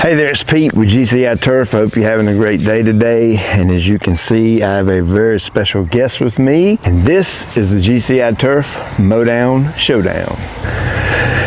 Hey there, it's Pete with GCI Turf. I hope you're having a great day today. And as you can see, I have a very special guest with me. And this is the GCI Turf MowDown ShowDown.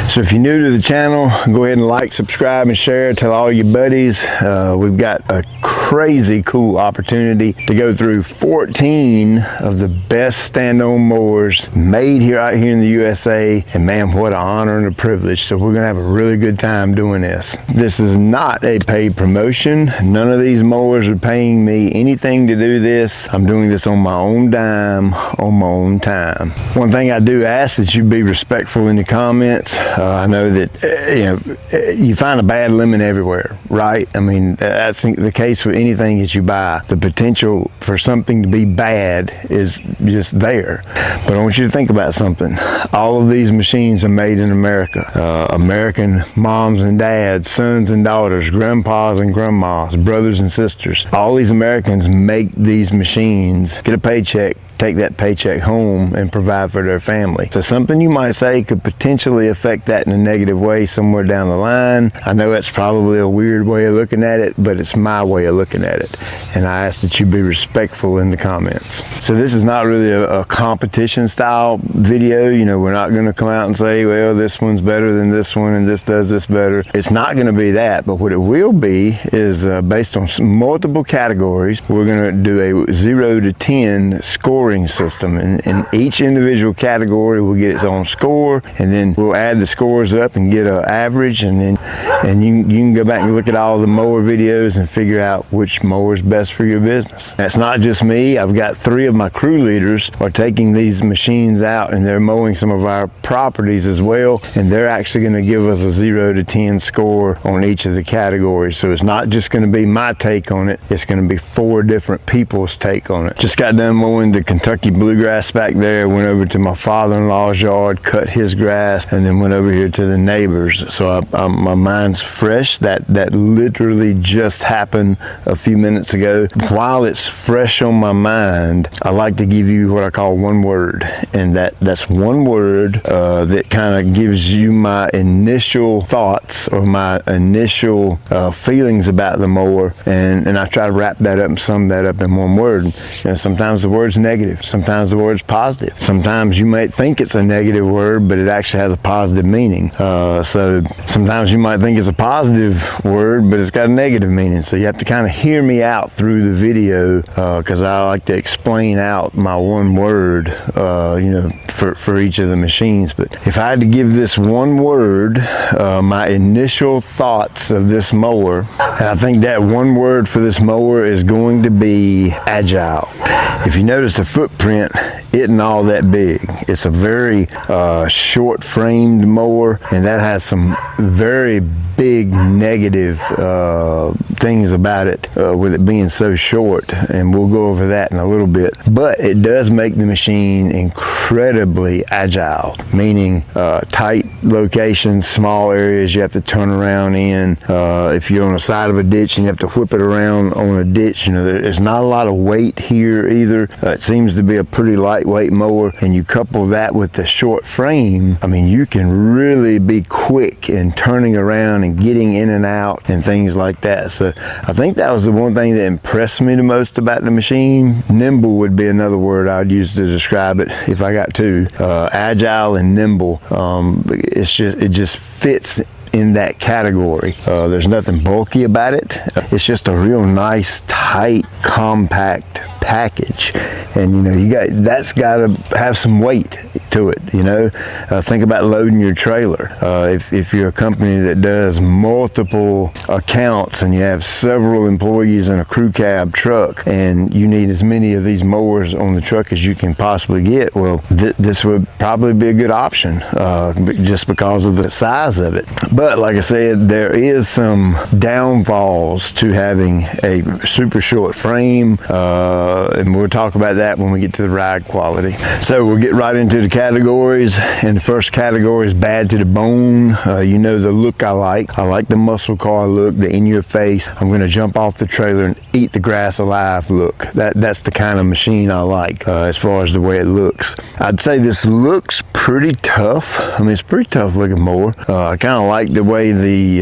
So if you're new to the channel, go ahead and like, subscribe, and share. Tell all your buddies. We've got a crazy cool opportunity to go through 14 of the best stand-on mowers made here out here in the USA. And man, what an honor and a privilege. So we're gonna have a really good time doing this. This is not a paid promotion. None of these mowers are paying me anything to do this. I'm doing this on my own dime, on my own time. One thing I do ask that you be respectful in the comments. I know that you find a bad lemon everywhere, right? I mean, that's the case with anything that you buy. The potential for something to be bad is just there. But I want you to think about something. All of these machines are made in America. American moms and dads, sons and daughters, grandpas and grandmas, brothers and sisters. All these Americans make these machines, get a paycheck, take that paycheck home and provide for their family. So something you might say could potentially affect that in a negative way somewhere down the line. I know that's probably a weird way of looking at it, but it's my way of looking at it. And I ask that you be respectful in the comments. So this is not really a competition style video. You know, we're not gonna come out and say, well, this one's better than this one and this does this better. It's not gonna be that, but what it will be is based on multiple categories. We're gonna do a 0 to 10 scoring system, and in each individual category will get its own score, and then we'll add the scores up and get an average, and you can go back and look at all the mower videos and figure out which mower is best for your business. That's not just me. I've got 3 of my crew leaders are taking these machines out and they're mowing some of our properties as well, and they're actually going to give us a 0 to 10 score on each of the categories. So it's not just going to be my take on it, it's going to be 4 different people's take on it. Just got done mowing the Kentucky bluegrass back there, went over to my father-in-law's yard, cut his grass, and then went over here to the neighbors. So my mind's fresh. That literally just happened a few minutes ago. While it's fresh on my mind, I like to give you what I call one word, and that's one word that kind of gives you my initial thoughts or my initial feelings about the mower, and I try to wrap that up and sum that up in one word. You know, sometimes the word's negative, sometimes the word's positive. Sometimes you might think it's a negative word, but it actually has a positive meaning. So sometimes you might think it's a positive word, but it's got a negative meaning. So you have to kind of hear me out through the video, because I like to explain out my one word, for each of the machines. But if I had to give this one word, my initial thoughts of this mower, and I think that one word for this mower is going to be agile. If you notice the footprint isn't all that big. It's a very short framed mower, and that has some very big negative things about it with it being so short, and we'll go over that in a little bit. But it does make the machine incredibly agile, meaning tight locations, small areas you have to turn around in. If you're on the side of a ditch and you have to whip it around on a ditch, you know, there's not a lot of weight here either. It seems to be a pretty lightweight mower, and you couple that with the short frame, I mean, you can really be quick in turning around and getting in and out and things like that. So I think that was the one thing that impressed me the most about the machine. Nimble would be another word I'd use to describe it if I got to. Agile and nimble. It just fits in that category. There's nothing bulky about it. It's just a real nice, tight, compact package, and you know, that's got to have some weight to it. You know, think about loading your trailer. If you're a company that does multiple accounts and you have several employees in a crew cab truck, and you need as many of these mowers on the truck as you can possibly get, well, this would probably be a good option, just because of the size of it. But like I said, there is some downfalls to having a super short frame, and we'll talk about that when we get to the ride quality. So we'll get right into the categories, and the first category is bad to the bone. You know the look I like. I like the muscle car look, the in your face, I'm going to jump off the trailer and eat the grass alive look. That's the kind of machine I like as far as the way it looks. I'd say this looks pretty pretty tough. I mean, it's a pretty tough looking mower. I kind of like the way the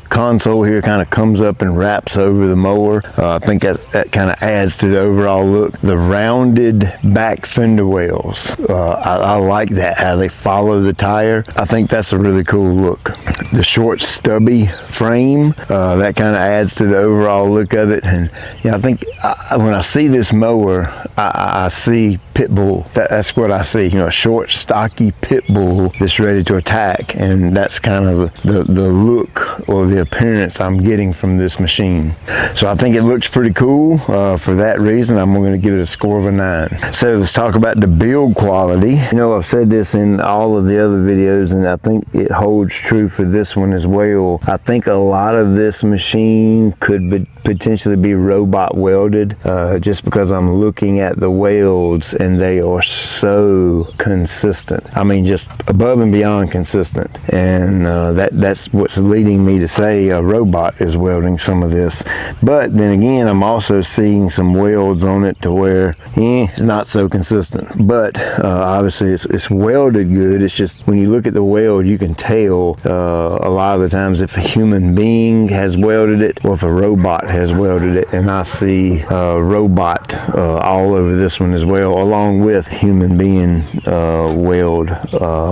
console here kind of comes up and wraps over the mower. I think that kind of adds to the overall look. The rounded back fender wells, I like that, how they follow the tire. I think that's a really cool look. The short stubby frame, that kind of adds to the overall look of it. And I think when I see this mower, I see pit bull. That's what I see, a short stocky pit bull that's ready to attack, and that's kind of the look or the appearance I'm getting from this machine. So I think it looks pretty cool. For that reason, I'm going to give it a score of a 9. So let's talk about the build quality. I've said this in all of the other videos, and I think it holds true for this one as well. I think a lot of this machine could potentially be robot welded, just because I'm looking at the welds and they are so consistent. I mean, just above and beyond consistent. And that's what's leading me to say a robot is welding some of this. But then again, I'm also seeing some welds on it to where it's not so consistent. But obviously it's welded good. It's just when you look at the weld, you can tell a lot of the times if a human being has welded it or if a robot has welded it. And I see robot all over this one as well, along with human being weld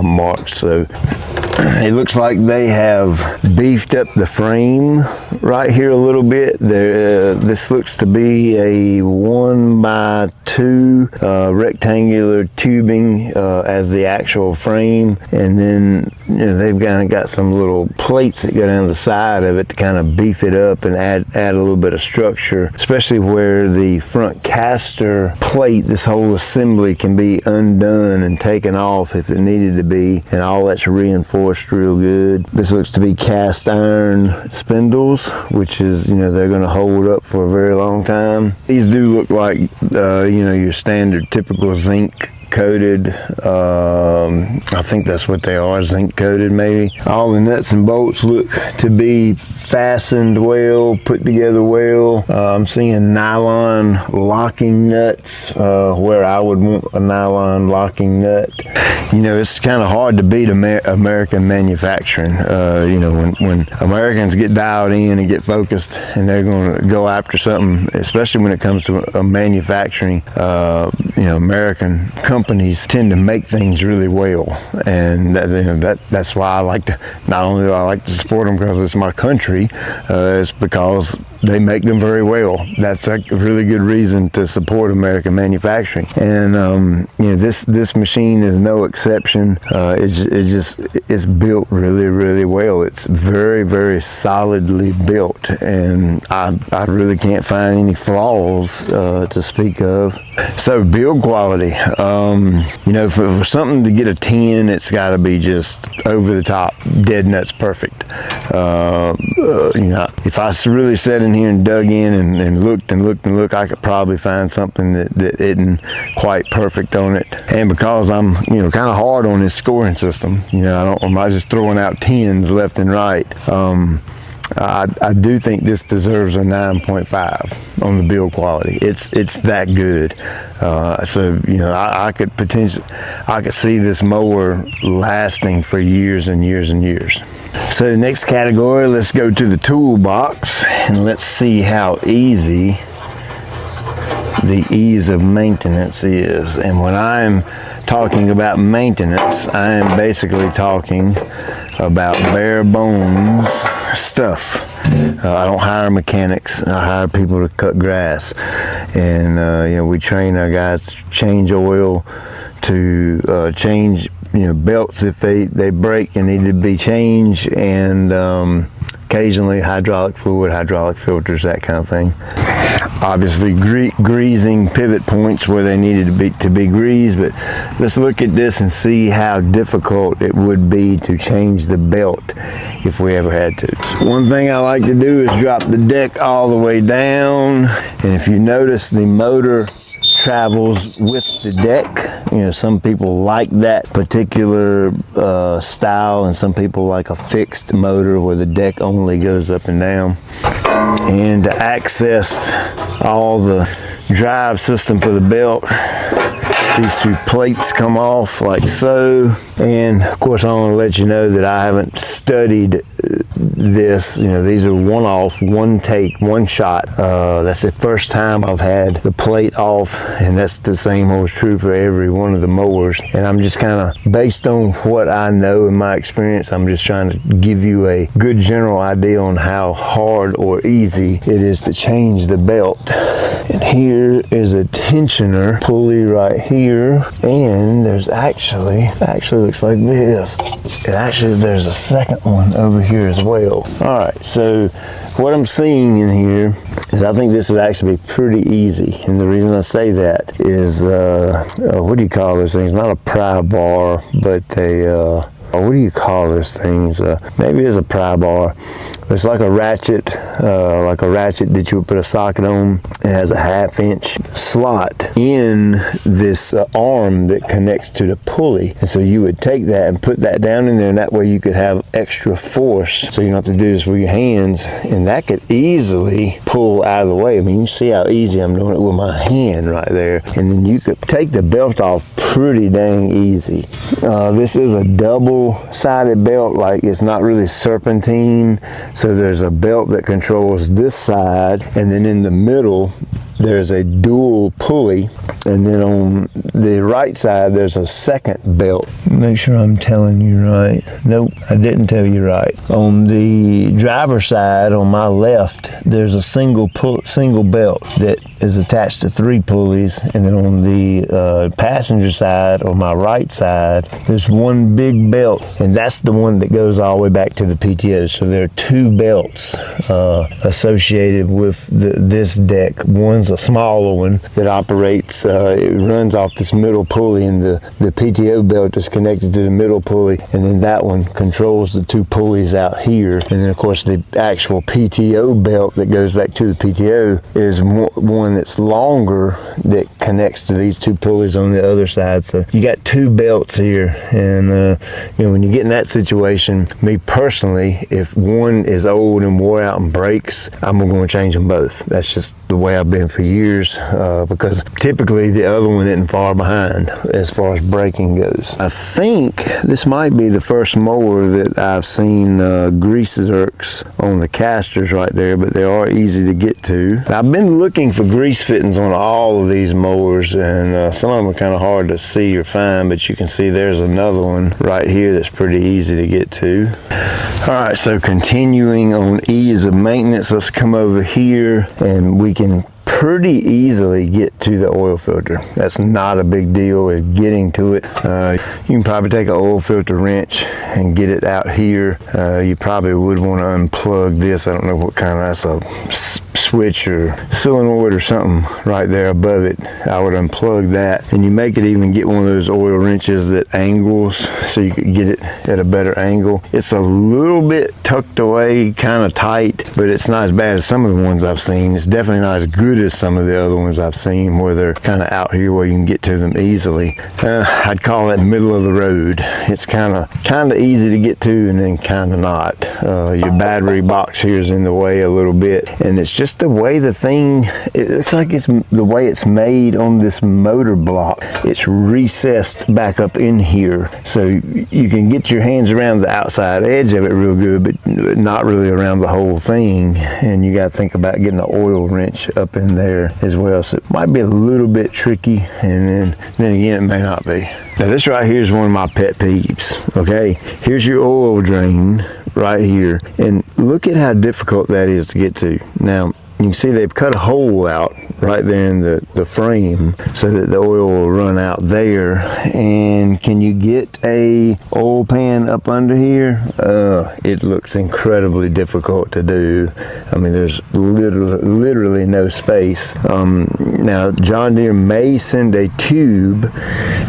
marks. So it looks like they have beefed up the frame right here a little bit. This looks to be a 1x2 rectangular tubing as the actual frame, and then they've kind of got some little plates that go down the side of it to kind of beef it up and add a little bit of structure, especially where the front caster plate, this whole assembly can be undone and taken off if it needed to be, and all that's reinforced real good. This looks to be cast iron spindles, which is, they're going to hold up for a very long time. These do look like, your standard typical zinc coated. I think that's what they are, zinc coated maybe. All the nuts and bolts look to be fastened well, put together well. I'm seeing nylon locking nuts where I would want a nylon locking nut. It's kind of hard to beat American manufacturing. When Americans get dialed in and get focused and they're going to go after something, especially when it comes to manufacturing, American companies tend to make things really well, and that's why I like to. Not only do I like to support them because it's my country, it's because they make them very well. That's a really good reason to support American manufacturing. And this machine is no exception. It's built really, really well. It's very, very solidly built, and I really can't find any flaws to speak of. So build quality, for something to get a 10, it's got to be just over the top, dead nuts perfect. If I really sat in here and dug in and looked, I could probably find something that isn't quite perfect on it. And because I'm, kind of hard on this scoring system, I'm not just throwing out 10s left and right. I do think this deserves a 9.5 on the build quality. It's that good. I could see this mower lasting for years and years and years. So next category, let's go to the toolbox and let's see how easy the ease of maintenance is. And when I'm talking about maintenance, I am basically talking about bare bones stuff. I don't hire mechanics. I hire people to cut grass, and we train our guys to change oil, to change belts if they break and need to be changed, and occasionally hydraulic fluid, hydraulic filters, that kind of thing. Obviously greasing pivot points where they needed to be greased, but let's look at this and see how difficult it would be to change the belt if we ever had to. So one thing I like to do is drop the deck all the way down, and if you notice, the motor travels with the deck. Some people like that particular style, and some people like a fixed motor where the deck only goes up and down. And to access all the drive system for the belt, these two plates come off like so. And of course, I want to let you know that I haven't studied this. You know, these are one-off, one take, one shot. That's the first time I've had the plate off, and that's the same holds true for every one of the mowers. And I'm just kind of, based on what I know in my experience, I'm just trying to give you a good general idea on how hard or easy it is to change the belt. And here is a tensioner pulley right here, and there's actually looks like this. There's a second one over here as well. All right, so what I'm seeing in here is I think this would actually be pretty easy. And the reason I say that is, what do you call those things? Not a pry bar, but what do you call those things? Maybe it's a pry bar. It's like a ratchet that you would put a socket on. It has a 1/2 inch slot in this arm that connects to the pulley. And so you would take that and put that down in there, and that way you could have extra force. So you don't have to do this with your hands, and that could easily pull out of the way. I mean, you see how easy I'm doing it with my hand right there. And then you could take the belt off pretty dang easy. This is a double-sided belt, like it's not really serpentine. So there's a belt that controls this side, and then in the middle there's a dual pulley, and then on the right side there's a second belt. Make sure I'm telling you right. Nope, I didn't tell you right. On the driver's side on my left there's a single belt that is attached to 3 pulleys, and then on the passenger side on my right side there's one big belt, and that's the one that goes all the way back to the PTO. So there are 2 belts associated with this deck. One's a smaller one that operates, it runs off this middle pulley, and the PTO belt is connected to the middle pulley, and then that one controls the 2 pulleys out here. And then of course the actual PTO belt that goes back to the PTO is one that's longer that connects to these 2 pulleys on the other side. So you got 2 belts here, and you know, when you get in that situation, me personally, if one is old and wore out and breaks, I'm going to change them both. That's just the way I've been for years, because typically the other one isn't far behind as far as braking goes. I think this might be the first mower that I've seen grease zerks on the casters right there, but they are easy to get to. I've been looking for grease fittings on all of these mowers, and some of them are kind of hard to see or find, but you can see there's another one right here that's pretty easy to get to. All right, so continuing on ease of maintenance, let's come over here, and we can pretty easily get to the oil filter. That's not a big deal is getting to it. You can probably take an oil filter wrench and get it out here. You probably would want to unplug this. I don't know what kind of, that's a switch or solenoid or something right there above it. I would unplug that, and you make it even get one of those oil wrenches that angles so you could get it at a better angle. It's a little bit tucked away, kind of tight, but it's not as bad as some of the ones I've seen. It's definitely not as good as some of the other ones I've seen where they're kind of out here where you can get to them easily. I'd call that middle of the road. It's kind of easy to get to, and then kind of not. Your battery box here is in the way a little bit, and it's just the way the thing, it looks like it's the way it's made on this motor block. It's recessed back up in here, so you can get your hands around the outside edge of it real good, but not really around the whole thing. And you got to think about getting an oil wrench up in there as well, so it might be a little bit tricky, and then again it may not be. Now this right here is one of my pet peeves. Okay, here's your oil drain right here, and look at how difficult that is to get to. Now you can see they've cut a hole out right there in the frame so that the oil will run out there. And can you get a oil pan up under here? It looks incredibly difficult to do. I mean, there's literally no space. Now John Deere may send a tube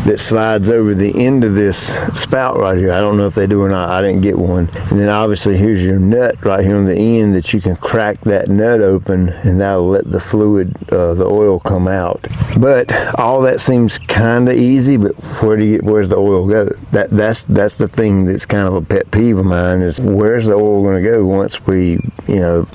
that slides over the end of this spout right here. I don't know if they do or not. I didn't get one. And then obviously here's your nut right here on the end that you can crack that nut open run, and that'll let the fluid, the oil come out. But all that seems kind of easy, but where's the oil go? That's the thing that's kind of a pet peeve of mine, is where's the oil going to go once we,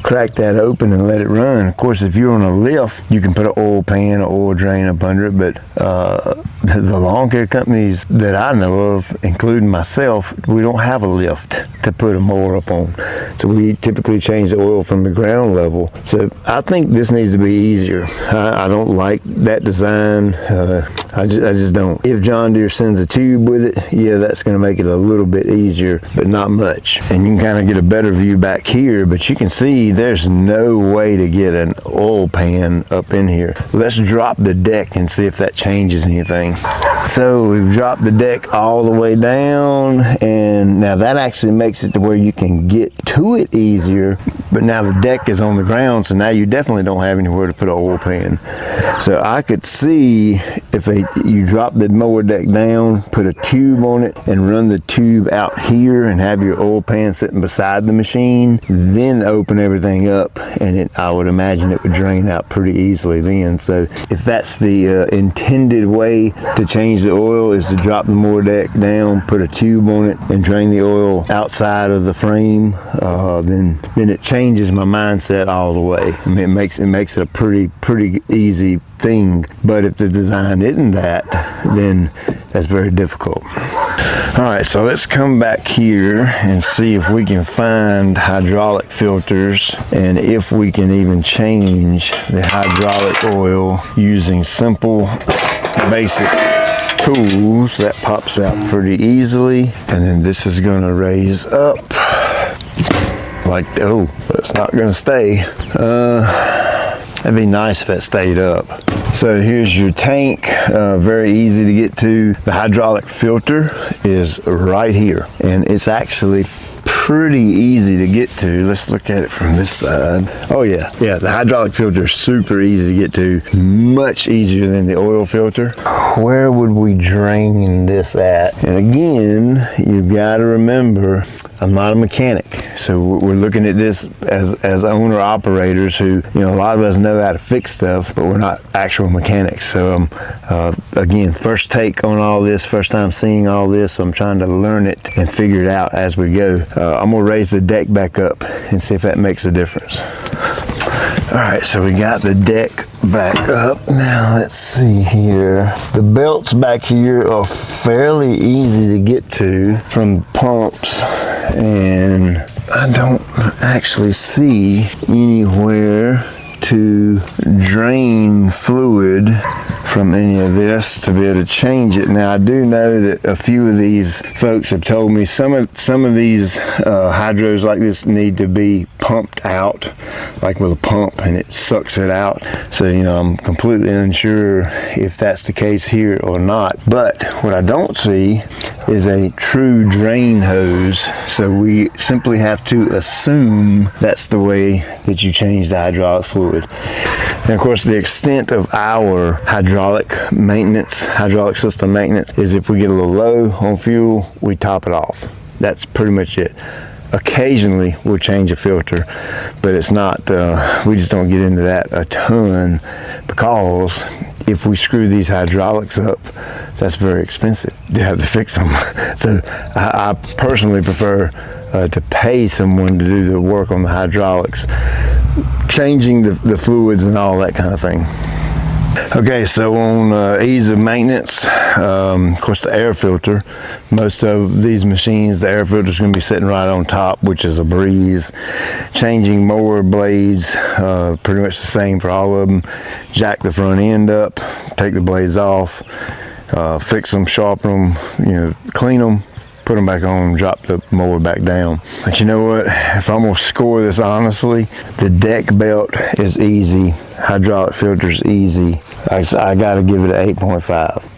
crack that open and let it run. Of course, if you're on a lift, you can put an oil pan or oil drain up under it, but the lawn care companies that I know of, including myself, we don't have a lift to put a mower up on. So we typically change the oil from the ground level. So I think this needs to be easier. I don't like that design. I just don't. If John Deere sends a tube with it, yeah, that's going to make it a little bit easier, but not much. And you can kind of get a better view back here, but you can see there's no way to get an oil pan up in here. Let's drop the deck and see if that changes anything. So we've dropped the deck all the way down, and now that actually makes it to where you can get to it easier, but now the deck is on the ground, so now you definitely don't have anywhere to put an oil pan. So I could see if you drop the mower deck down, put a tube on it, and run the tube out here and have your oil pan sitting beside the machine, then open everything up, and I would imagine it would drain out pretty easily then. So if that's the intended way to change the oil, is to drop the mower deck down, put a tube on it, and drain the oil outside of the frame, then it changes my mindset all the way. I mean, it makes it a pretty easy thing. But if the design isn't that, then that's very difficult. All right, so let's come back here and see if we can find hydraulic filters, and if we can even change the hydraulic oil using simple, basic tools. That pops out pretty easily, and then this is going to raise up like, oh, but it's not going to stay. That'd be nice if it stayed up. So here's your tank, very easy to get to. The hydraulic filter is right here, and it's actually pretty easy to get to. Let's look at it from this side. Oh yeah, the hydraulic filter is super easy to get to, much easier than the oil filter. Where would we drain this at? And again, you've got to remember, I'm not a mechanic, so we're looking at this as owner operators who, a lot of us know how to fix stuff, but we're not actual mechanics. So again, first take on all this, first time seeing all this, so I'm trying to learn it and figure it out as we go. I'm gonna raise the deck back up and see if that makes a difference. All right, so we got the deck back up. Now let's see here. The belts back here are fairly easy to get to from pumps, and I don't actually see anywhere to drain fluid from any of this to be able to change it. Now I do know that a few of these folks have told me some of these hydros like this need to be pumped out, like with a pump, and it sucks it out. So I'm completely unsure if that's the case here or not. But what I don't see is a true drain hose, so we simply have to assume that's the way that you change the hydraulic fluid. And of course, the extent of our hydraulic system maintenance is if we get a little low on fuel, we top it off. That's pretty much it. Occasionally we'll change a filter, but it's not, we just don't get into that a ton, because if we screw these hydraulics up, that's very expensive to have to fix them. So I personally prefer to pay someone to do the work on the hydraulics, changing the fluids and all that kind of thing. Okay, so on ease of maintenance, of course the air filter, most of these machines, the air filter is going to be sitting right on top, which is a breeze. Changing mower blades, pretty much the same for all of them. Jack the front end up, take the blades off, fix them, sharpen them, clean them, put them back on, drop the mower back down. But you know what, if I'm gonna score this honestly, the deck belt is easy, hydraulic filter's easy. I gotta give it an 8.5.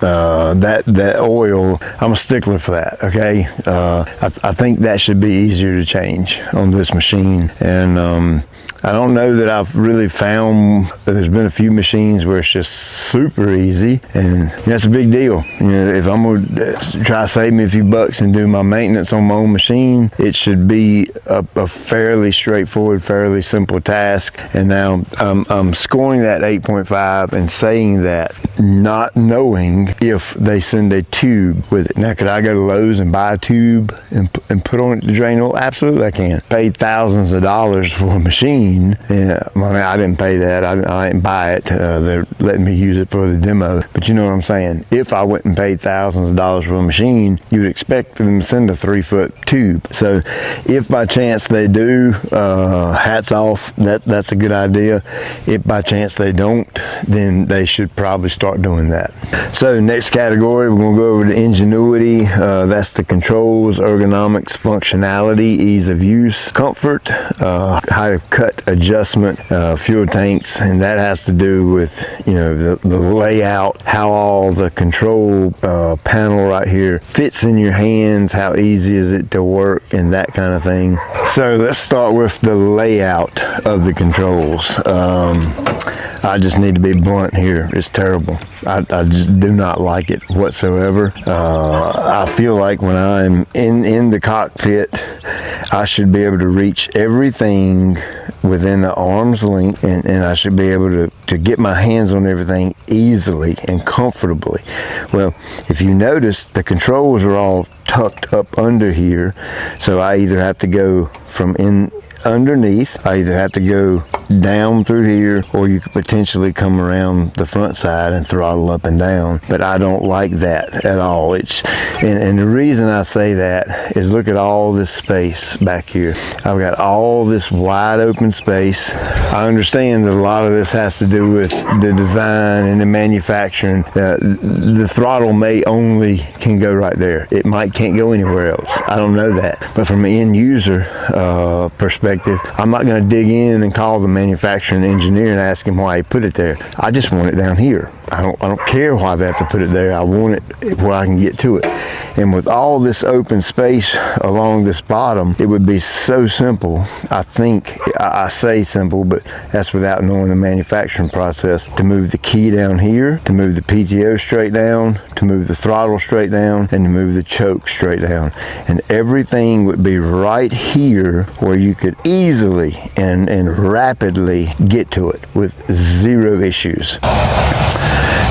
That oil, I'm a stickler for that, okay? I think that should be easier to change on this machine. And I don't know that I've really found that there's been a few machines where it's just super easy, and that's a big deal. If I'm gonna try to save me a few bucks and do my maintenance on my own machine, it should be a fairly straightforward, fairly simple task. And now I'm scoring that 8.5 and saying that not knowing if they send a tube with it. Now, could I go to Lowe's and buy a tube and put on it to drain oil? Absolutely I can. Paid thousands of dollars for a machine. I didn't pay that. I didn't buy it. They're letting me use it for the demo. But you know what I'm saying? If I went and paid thousands of dollars for a machine, you would expect them to send a 3-foot tube. So if by chance they do, hats off, that's a good idea. If by chance they don't, then they should probably start doing that. So next category, we're going to go over to ingenuity. That's the controls, ergonomics, functionality, ease of use, comfort, how to cut adjustment, fuel tanks, and that has to do with the layout, how all the control panel right here fits in your hands, how easy is it to work, and that kind of thing. So let's start with the layout of the controls. I just need to be blunt here. It's terrible. I just do not like it whatsoever. I feel like when I'm in the cockpit, I should be able to reach everything within the arm's length, and I should be able to get my hands on everything easily and comfortably. Well, if you notice, the controls are all tucked up under here, so I either have to go from underneath, I either have to go down through here, or you could potentially come around the front side and throttle up and down. But I don't like that at all. And the reason I say that is, look at all this space back here. I've got all this wide open space. I understand that a lot of this has to do with the design and the manufacturing. The throttle can go right there. It can't go anywhere else. I don't know that. But from an end user perspective, I'm not going to dig in and call the manufacturing engineer and ask him why he put it there. I just want it down here. I don't care why they have to put it there. I want it where I can get to it. And with all this open space along this bottom, it would be so simple. I think, I say simple, but that's without knowing the manufacturing process, to move the key down here, to move the PTO straight down, to move the throttle straight down, and to move the choke straight down. And everything would be right here where you could easily and rapidly get to it with zero issues.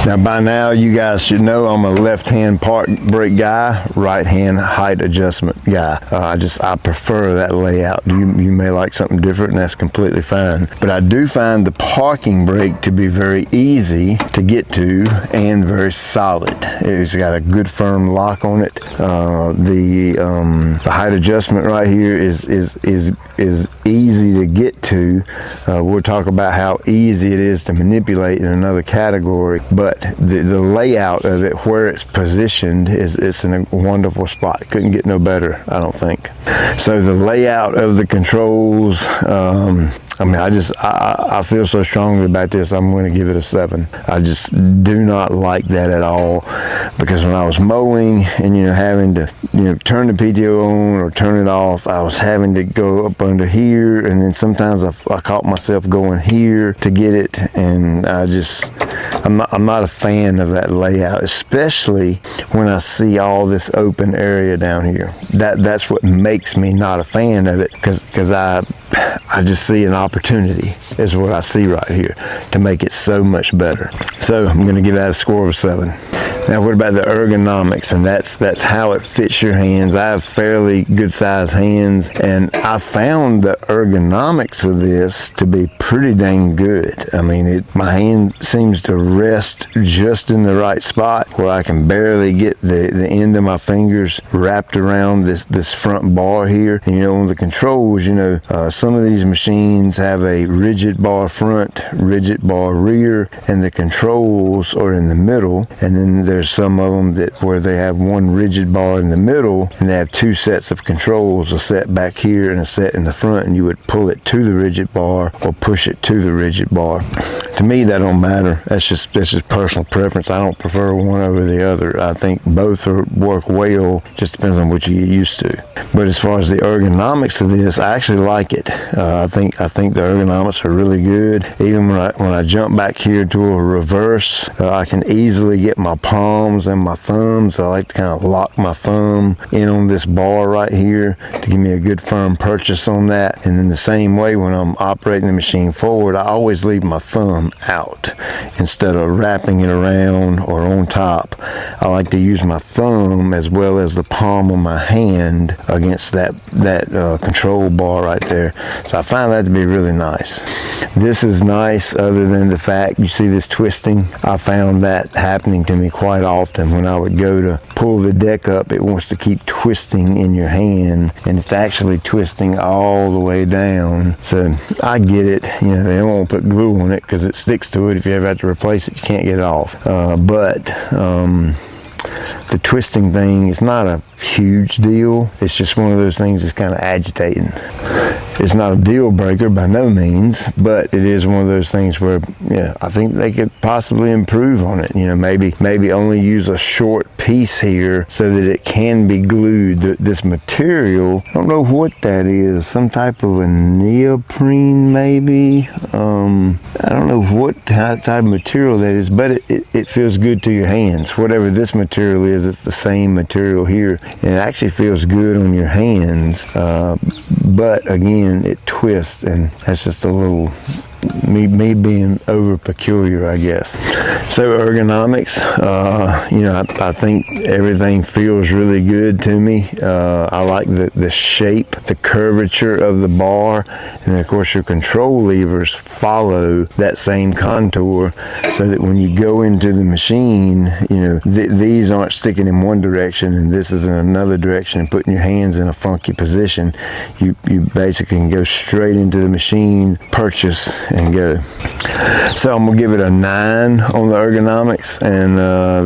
Now, by now, you guys should know I'm a left-hand park brake guy, right-hand height adjustment guy. I prefer that layout. You may like something different, and that's completely fine. But I do find the parking brake to be very easy to get to and very solid. It's got a good firm lock on it. The height adjustment right here is easy to get to. We'll talk about how easy it is to manipulate in another category, but the layout of it, where it's positioned, it's in a wonderful spot. Couldn't get no better, I don't think. So the layout of the controls, I feel so strongly about this, I'm going to give it a 7. I just do not like that at all, because when I was mowing and having to turn the PTO on or turn it off, I was having to go up under here, and then sometimes I caught myself going here to get it, and I'm not a fan of that layout, especially when I see all this open area down here. That's what makes me not a fan of it, because I just see an opportunity, is what I see right here, to make it so much better. So I'm going to give that a score of 7. Now, what about the ergonomics? And that's how it fits your hands. I have fairly good sized hands, and I found the ergonomics of this to be pretty dang good. I mean, my hand seems to rest just in the right spot where I can barely get the end of my fingers wrapped around this front bar here. And on the controls, some of these machines have a rigid bar front, rigid bar rear, and the controls are in the middle, and then there's some of them where they have one rigid bar in the middle, and they have two sets of controls, a set back here and a set in the front, and you would pull it to the rigid bar or push it to the rigid bar. To me, that don't matter. That's just personal preference. I don't prefer one over the other. I think both work well. Just depends on what you get used to. But as far as the ergonomics of this, I actually like it. I think the ergonomics are really good. Even when I jump back here to a reverse, I can easily get my palms and my thumbs. I like to kind of lock my thumb in on this bar right here to give me a good firm purchase on that. And in the same way, when I'm operating the machine forward, I always leave my thumb out instead of wrapping it around or on top. I like to use my thumb as well as the palm of my hand against that control bar right there. So I find that to be really nice. This is nice other than the fact you see this twisting. I found that happening to me quite often. When I would go to pull the deck up, it wants to keep twisting in your hand, and it's actually twisting all the way down. So I get it. You know, they won't put glue on it because it sticks to it. If you ever have to replace it, you can't get it off. But the twisting thing is not a huge deal. It's just one of those things that's kind of agitating. It's not a deal breaker by no means, but it is one of those things where, yeah, I think they could possibly improve on it. You know, maybe only use a short piece here so that it can be glued. This material, I don't know what that is. Some type of a neoprene, maybe. I don't know what type of material that is, but it feels good to your hands. Whatever this material is, it's the same material here, and it actually feels good on your hands. But again, it twists, and that's just a little me being over peculiar, I guess. So ergonomics, you know, I think everything feels really good to me. I like the shape, the curvature of the bar, and of course your control levers follow that same contour, so that when you go into the machine, you know, these aren't sticking in one direction and this is in another direction and putting your hands in a funky position. You basically can go straight into the machine, purchase, and go. So I'm gonna give it a 9 on the ergonomics, and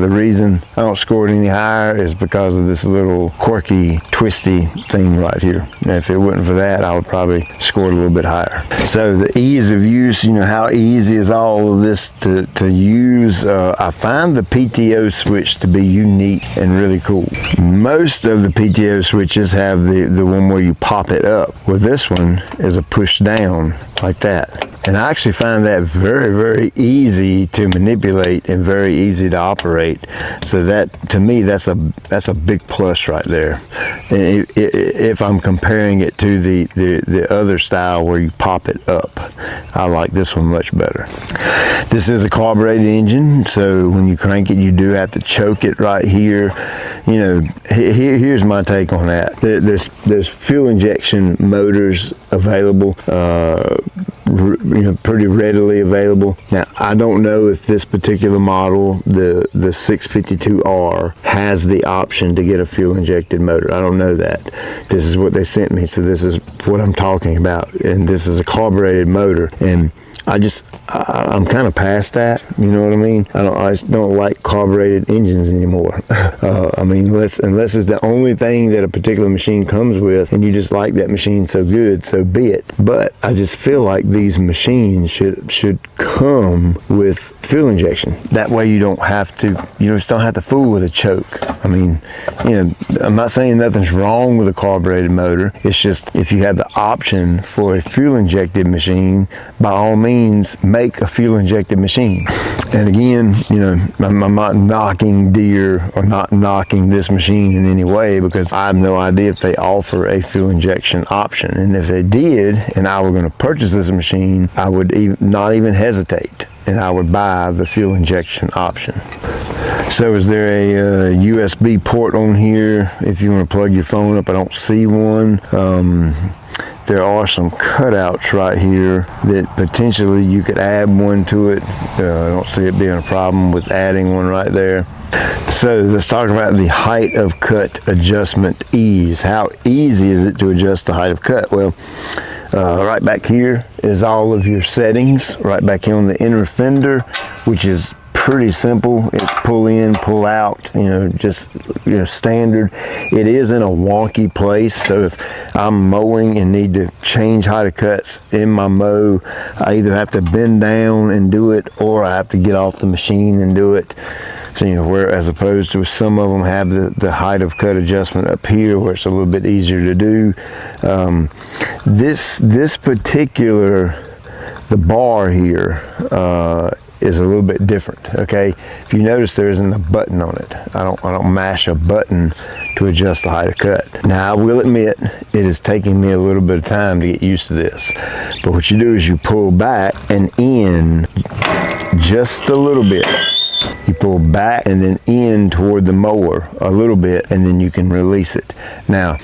the reason I don't score it any higher is because of this little quirky, twisty thing right here. Now, if it wasn't for that, I would probably score it a little bit higher. So the ease of use, you know, how easy is all of this to use? I find the PTO switch to be unique and really cool. Most of the PTO switches have the one where you pop it up. Well, this one is a push down like that. And I actually find that very, very easy to manipulate and very easy to operate. So that, to me, that's a big plus right there. And if I'm comparing it to the other style where you pop it up, I like this one much better. This is a carbureted engine, so when you crank it, you do have to choke it right here. You know, here's my take on that. There's fuel injection motors available. You know, pretty readily available. Now, I don't know if this particular model, the 652R, has the option to get a fuel injected motor. I don't know that. This is what they sent me, so this is what I'm talking about. And this is a carbureted motor, and I'm kind of past that, you know what I mean? I just don't like carbureted engines anymore. I mean, unless it's the only thing that a particular machine comes with, and you just like that machine so good, so be it. But I just feel like these machines should come with fuel injection. That way you don't have to, just don't have to fool with a choke. I mean, I'm not saying nothing's wrong with a carbureted motor. It's just, if you have the option for a fuel injected machine, by all means, make a fuel injected machine. And again, I'm not knocking Deere or not knocking this machine in any way, because I have no idea if they offer a fuel injection option. And if they did, and I were going to purchase this machine, I would not even hesitate, and I would buy the fuel injection option. So is there a USB port on here if you want to plug your phone up? I don't see one. There are some cutouts right here that potentially you could add one to it. I don't see it being a problem with adding one right there. So let's talk about the height of cut adjustment ease. How easy is it to adjust the height of cut? Well, right back here is all of your settings. Right back here on the inner fender, which is pretty simple. It's pull in, pull out, just standard. It is in a wonky place, so if I'm mowing and need to change height of cuts in my mow, I either have to bend down and do it, or I have to get off the machine and do it. So, where as opposed to some of them have the height of cut adjustment up here where it's a little bit easier to do. This particular, the bar here, is a little bit different. Okay, if you notice, there isn't a button on it. I don't mash a button to adjust the height of cut. Now, I will admit it is taking me a little bit of time to get used to this, but what you do is you pull back and in just a little bit. You pull back and then in toward the mower a little bit, and then you can release it. Now,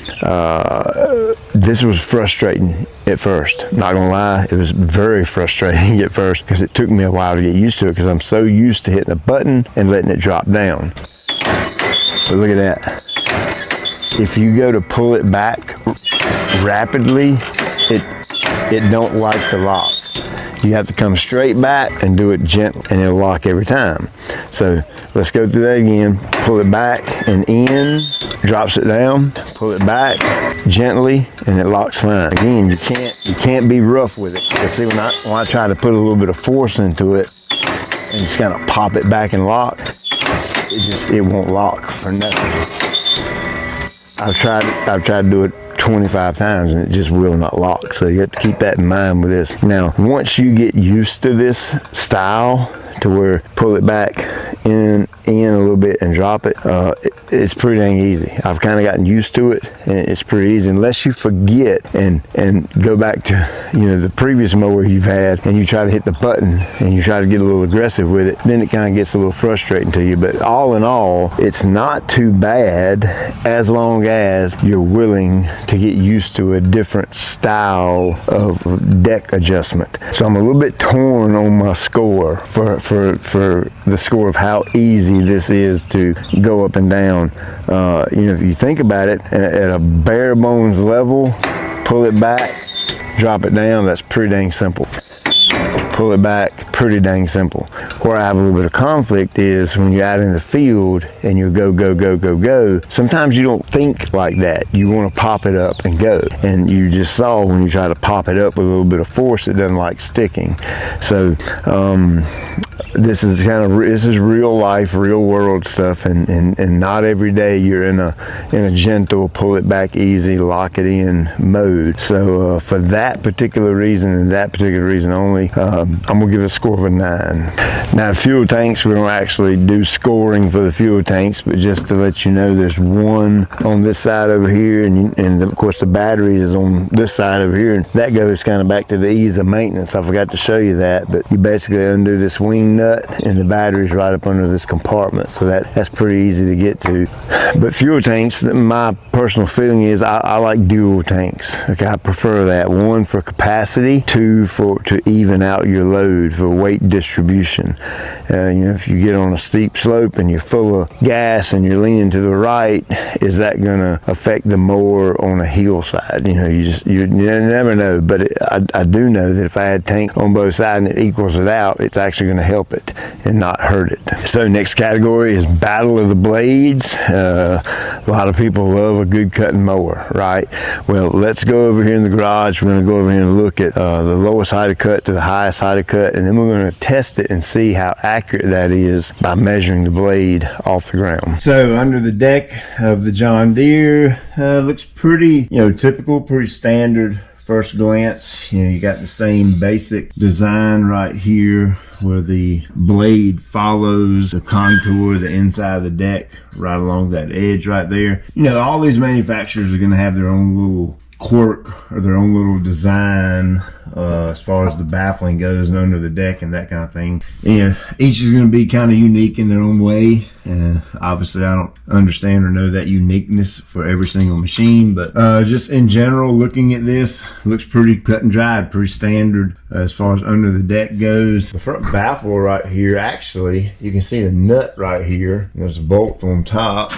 this was frustrating at first. Not gonna lie, it was very frustrating at first because it took me a while to get used to it because I'm so used to hitting a button and letting it drop down. But look at that. If you go to pull it back rapidly, it don't like to lock. You have to come straight back and do it gently, and it'll lock every time. So let's go through that again. Pull it back and in, drops it down, pull it back gently, and it locks fine. Again, you can't be rough with it. You see, when I try to put a little bit of force into it and just kind of pop it back and lock, it won't lock for nothing. I've tried to do it 25 times and it just will not lock. So you have to keep that in mind with this. Now, once you get used to this style to where pull it back in a little bit and drop it, it's pretty dang easy. I've kind of gotten used to it, and it's pretty easy unless you forget and go back to the previous mower you've had and you try to hit the button and you try to get a little aggressive with it. Then it kind of gets a little frustrating to you. But all in all, it's not too bad as long as you're willing to get used to a different style of deck adjustment. So I'm a little bit torn on my score for the score of how easy this is to go up and down. If you think about it at a bare bones level, pull it back, drop it down, that's pretty dang simple. Pull it back, pretty dang simple. Where I have a little bit of conflict is when you're out in the field and you go. Sometimes you don't think like that. You want to pop it up and go. And you just saw when you try to pop it up with a little bit of force, it doesn't like sticking. So this is real life, real world stuff, and not every day you're in a gentle, pull it back easy, lock it in mode. So for that particular reason and that particular reason only, I'm gonna give it a score of a 9. Now, fuel tanks, we don't actually do scoring for the fuel tanks, but just to let you know, there's one on this side over here, and of course the battery is on this side over here, and that goes kind of back to the ease of maintenance. I forgot to show you that, but you basically undo this wing nut and the battery's right up under this compartment, so that's pretty easy to get to. But fuel tanks, my personal feeling is I like dual tanks. Okay, I prefer that. One for capacity, two to even out your load for weight distribution. If you get on a steep slope and you're full of gas and you're leaning to the right, is that going to affect the mower on a hillside? You never know. But I do know that if I had tank on both sides and it equals it out, it's actually going to help it and not hurt it. So next category is battle of the blades. A lot of people love a good cutting mower, right? Well, let's go over here in the garage. We're going to go over here and look at the lowest height of cut to the highest height of cut, and then we're going to test it and see how accurate that is by measuring the blade off the ground. So under the deck of the John Deere, looks pretty typical, pretty standard. First glance, you got the same basic design right here where the blade follows the contour of the inside of the deck right along that edge right there. All these manufacturers are going to have their own little quirk or their own little design as far as the baffling goes and under the deck and that kind of thing. Each is going to be kind of unique in their own way. Obviously, I don't understand or know that uniqueness for every single machine, but just in general, looking at this, looks pretty cut and dried, pretty standard as far as under the deck goes. The front baffle right here, actually, you can see the nut right here. There's a bolt on top.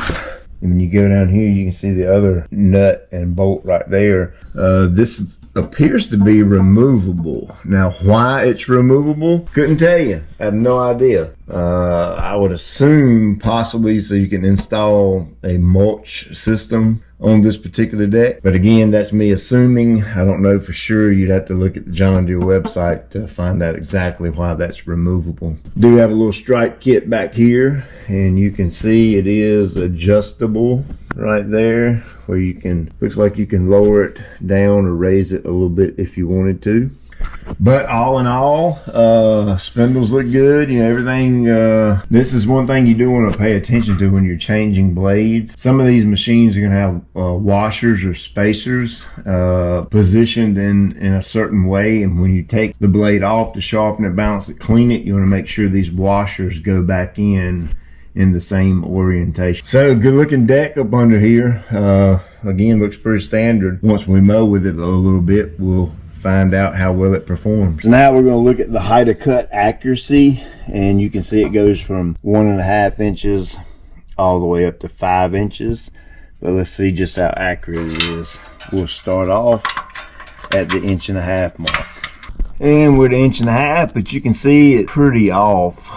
And when you go down here, you can see the other nut and bolt right there. This appears to be removable. Now, why it's removable, couldn't tell you. I have no idea. I would assume possibly so you can install a mulch system on this particular deck. But again, that's me assuming. I don't know for sure. You'd have to look at the John Deere website to find out exactly why that's removable. Do have a little stripe kit back here, and you can see it is adjustable right there, where you can, looks like you can lower it down or raise it a little bit if you wanted to. But all in all, spindles look good. You know, everything. This is one thing you do want to pay attention to when you're changing blades. Some of these machines are going to have washers or spacers positioned in a certain way, and when you take the blade off to sharpen it, balance it, clean it, you want to make sure these washers go back in the same orientation. So good looking deck up under here. Again, looks pretty standard. Once we mow with it a little bit, we'll find out how well it performs. So now we're going to look at the height of cut accuracy, and you can see it goes from 1.5 inches all the way up to 5 inches. But let's see just how accurate it is. We'll start off at the 1.5 inch mark. And we're at 1.5 inches, but you can see it's pretty off,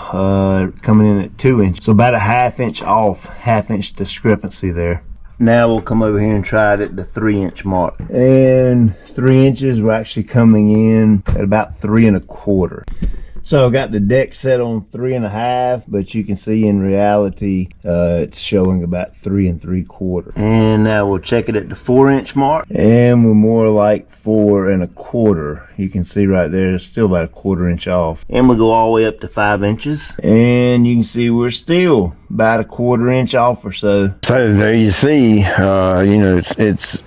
coming in at 2 inches. So about a 1/2 inch off, 1/2 inch discrepancy there. Now we'll come over here and try it at the 3 inch mark. And 3 inches, we're actually coming in at about 3 1/4. So I've got the deck set on 3 1/2, but you can see in reality it's showing about 3 3/4. And now we'll check it at the 4 inch mark, and we're more like 4 1/4. You can see right there, it's still about a 1/4 inch off. And we'll go all the way up to 5 inches, and you can see we're still about a 1/4 inch off or so. So there you see, you know, it's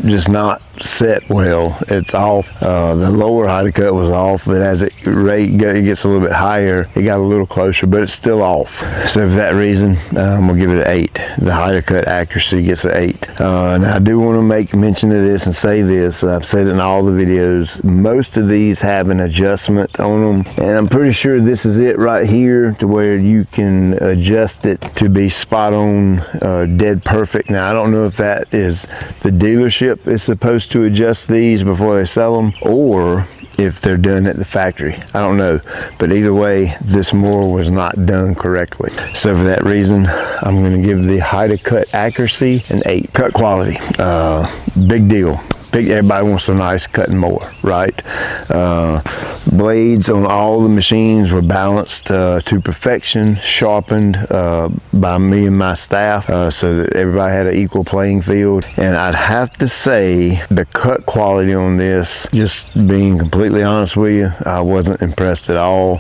just not set well. It's off. The lower height of cut was off, but as it gets a little bit higher, it got a little closer, but it's still off. So for that reason, we'll give it an 8. The height of cut accuracy gets an 8. Now I do want to make mention of this and say this. I've said it in all the videos. Most of these have an adjustment on them, and I'm pretty sure this is it right here, to where you can adjust it to be spot on, dead perfect. Now I don't know if that is the dealership is supposed to adjust these before they sell them, or if they're done at the factory. I don't know, but either way, this mower was not done correctly. So for that reason, I'm going to give the height of cut accuracy an 8. Cut quality, big deal. Everybody wants a nice cutting mower, right? Blades on all the machines were balanced to perfection, sharpened by me and my staff, so that everybody had an equal playing field. And I'd have to say the cut quality on this, just being completely honest with you, I wasn't impressed at all.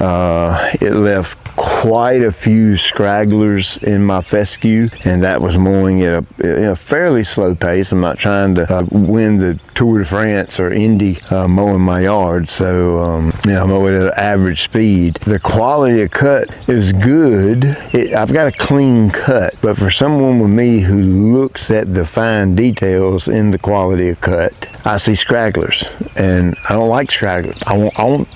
It left quite a few scragglers in my fescue, and that was mowing at a fairly slow pace. I'm not trying to win the Tour de France or Indy mowing my yard, so yeah, I mow it at an average speed. The quality of cut is good. I've got a clean cut, but for someone with me who looks at the fine details in the quality of cut, I see scragglers, and I don't like scragglers.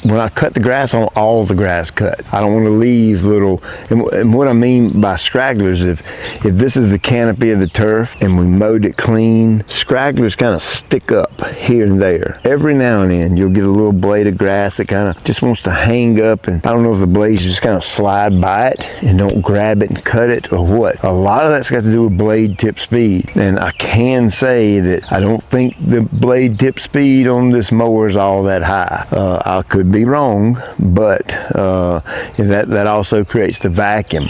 When I cut the grass, I want all the grass cut. I don't want to leave little, and what I mean by scragglers, if this is the canopy of the turf and we mowed it clean, scragglers kind of stick up here and there. Every now and then you'll get a little blade of grass that kind of just wants to hang up, and I don't know if the blades just kind of slide by it and don't grab it and cut it or what. A lot of that's got to do with blade tip speed, and I can say that I don't think the blade tip speed on this mower is all that high. I could be wrong, but that also creates the vacuum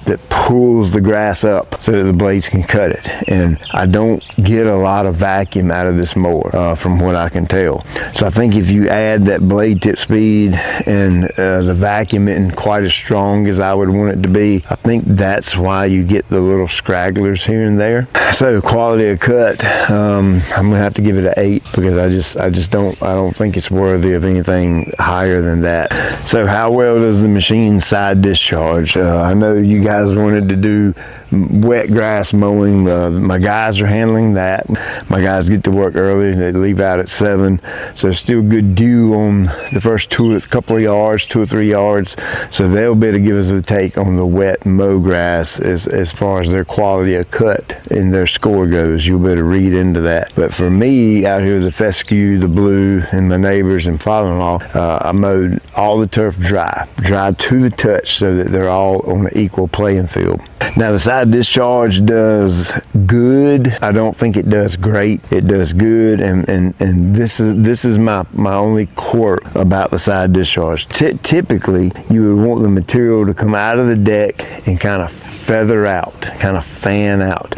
that pulls the grass up so that the blades can cut it, and I don't get a lot of vacuum out of this mower from what I can tell. So I think if you add that blade tip speed and the vacuum isn't quite as strong as I would want it to be, I think that's why you get the little scragglers here and there. So quality of cut, I'm gonna have to give it an 8, because I don't think it's worthy of anything higher than that. So how well does the machine side discharge? I know you guys wanted to do wet grass mowing. My guys are handling that. My guys get to work early. They leave out at 7, so there's still good dew on the first couple of yards, 2 or 3 yards. So they'll be able to give us a take on the wet mow grass as far as their quality of cut and their score goes. You'll be able to read into that. But for me out here, the fescue, the blue, and my neighbors and father-in-law, I mowed all the turf dry to the touch so that they're all on an equal playing field. Now the side discharge does good. I don't think it does great. It does good, and this is my only quirk about the side discharge. Typically, you would want the material to come out of the deck and kind of feather out, kind of fan out.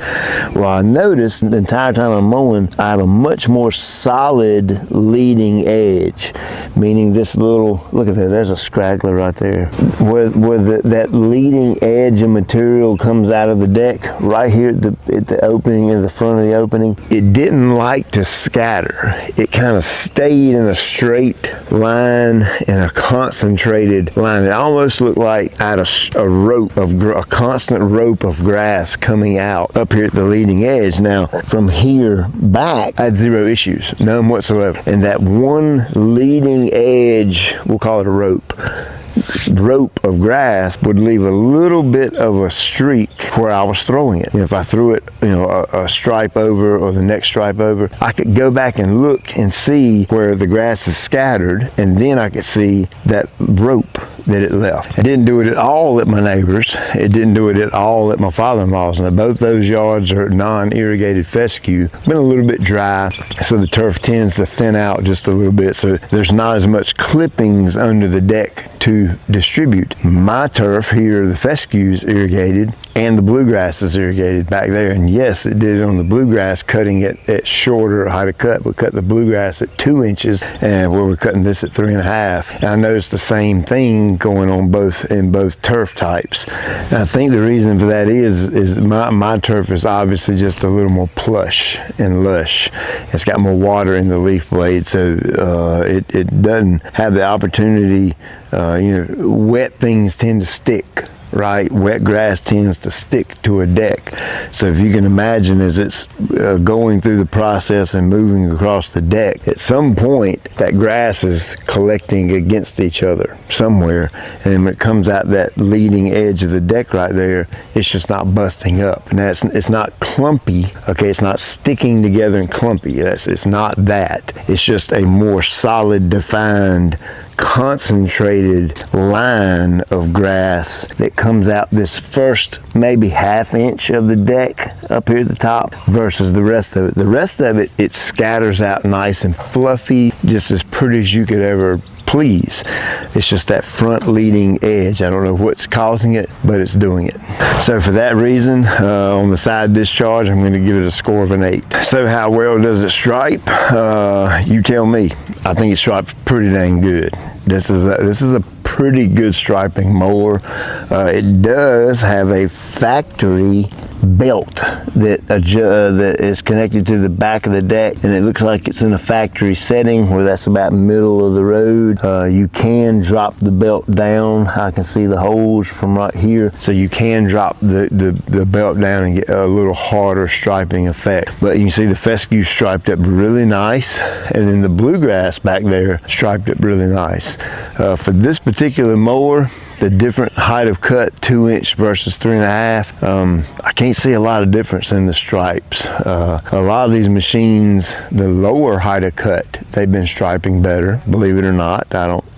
Well, I noticed the entire time I'm mowing, I have a much more solid leading edge, meaning this little, look at there, there's a straggler right there, where that leading edge of material comes out of the deck right here at the opening, in the front of the opening. It didn't like to scatter. It kind of stayed in a straight line, in a concentrated line. It almost looked like I had a constant rope of grass coming out up here at the leading edge. Now from here back, I had zero issues, none whatsoever. And that one leading edge, we'll call it a rope of grass, would leave a little bit of a streak where I was throwing it. If I threw it, a stripe over or the next stripe over, I could go back and look and see where the grass is scattered, and then I could see that rope that it left. It didn't do it at all at my neighbors. It didn't do it at all at my father-in-law's. Now both those yards are non-irrigated fescue. Been a little bit dry, so the turf tends to thin out just a little bit, so there's not as much clippings under the deck to distribute. My turf here, the fescue's irrigated, and the bluegrass is irrigated back there. And yes, it did it on the bluegrass, cutting it at shorter height of cut. We cut the bluegrass at 2 inches, and where we're cutting this at 3.5. And I noticed the same thing going on in both turf types. And I think the reason for that is my turf is obviously just a little more plush and lush. It's got more water in the leaf blade, so it doesn't have the opportunity. Wet things tend to stick, right? Wet grass tends to stick to a deck. So if you can imagine, as it's going through the process and moving across the deck, at some point that grass is collecting against each other somewhere, and when it comes out that leading edge of the deck right there, it's just not busting up. And it's not clumpy, okay? It's not sticking together and clumpy. It's not that. It's just a more solid, defined, concentrated line of grass that comes out this first maybe ½ inch of the deck up here at the top versus the rest of it. The rest of it, it scatters out nice and fluffy, just as pretty as you could ever please. It's just that front leading edge. I don't know what's causing it, but it's doing it. So for that reason, on the side discharge, I'm going to give it a score of an 8. So how well does it stripe? You tell me. I think it stripes pretty dang good. This is a pretty good striping mower. It does have a factory belt that is connected to the back of the deck, and it looks like it's in a factory setting where that's about middle of the road. You can drop the belt down. I can see the holes from right here, so you can drop the belt down and get a little harder striping effect. But you can see the fescue striped up really nice, and then the bluegrass back there striped up really nice. For this particular mower, the different height of cut, 2 inch versus 3.5, I can't see a lot of difference in the stripes. A lot of these machines, the lower height of cut, they've been striping better, believe it or not.